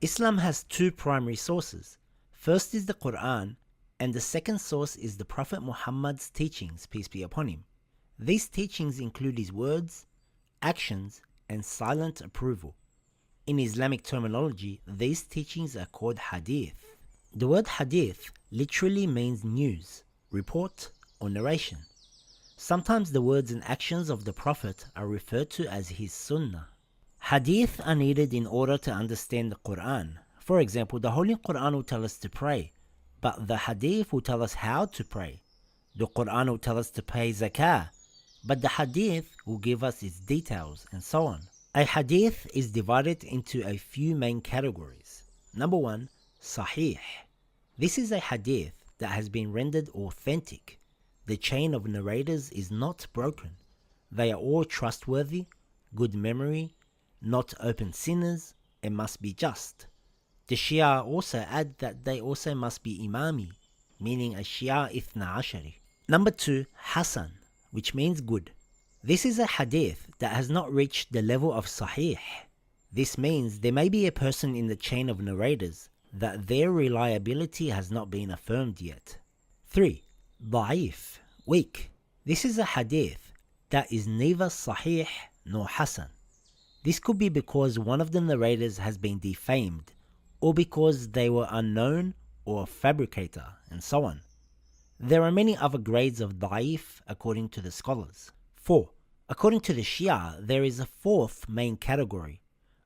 Islam has two primary sources. First is the Quran, and the second source is the Prophet Muhammad's teachings, peace be upon him. These teachings include his words, actions, and silent approval. In Islamic terminology, these teachings are called Hadith. The word Hadith literally means news, report, or narration. Sometimes the words and actions of the Prophet are referred to as his Sunnah. Hadith are needed in order to understand the Quran. For example, the Holy Quran will tell us to pray, but the Hadith will tell us how to pray. The Quran will tell us to pay zakah, but the Hadith will give us its details, and so on. A Hadith is divided into a few main categories. Number 1, Sahih. This is a Hadith that has been rendered authentic. The chain of narrators is not broken. They are all trustworthy, good memory, not open sinners, and must be just. The Shia also add that they also must be Imami, meaning a Shia Ithna Ashari. Number 2, Hasan, which means good. This is a Hadith that has not reached the level of Sahih. This means there may be a person in the chain of narrators that their reliability has not been affirmed yet. 3, Da'if, weak. This is a Hadith that is neither Sahih nor Hasan. This could be because one of the narrators has been defamed, or because they were unknown or a fabricator, and so on. There are many other grades of da'if according to the scholars. 4. According to the Shia, there is a fourth main category,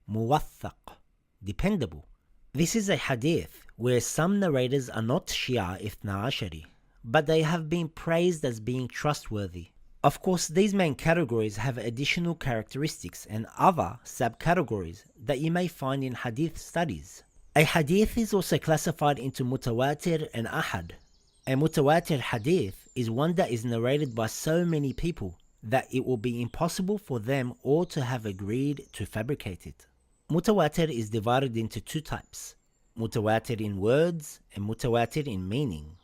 muwaththaq, dependable. This is a hadith where some narrators are not Shia Ithna Ashari, but they have been praised as being trustworthy. Of course, these main categories have additional characteristics and other subcategories that you may find in hadith studies. A hadith is also classified into mutawatir and ahad. A mutawatir hadith is one that is narrated by so many people that it will be impossible for them all to have agreed to fabricate it. Mutawatir is divided into two types, mutawatir in words and mutawatir in meaning.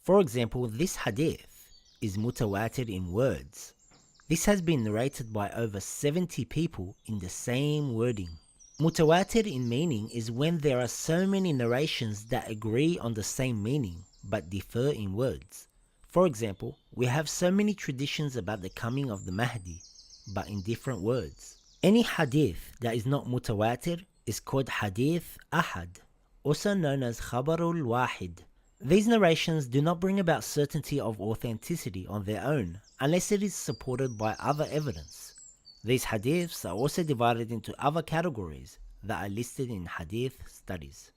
For example, this hadith is mutawatir in words. This has been narrated by over 70 people in the same wording. Mutawatir in meaning is when there are so many narrations that agree on the same meaning but differ in words. For example, we have so many traditions about the coming of the Mahdi but in different words. Any hadith that is not mutawatir is called hadith ahad, also known as khabarul wahid. These narrations do not bring about certainty of authenticity on their own unless it is supported by other evidence. These hadiths are also divided into other categories that are listed in hadith studies.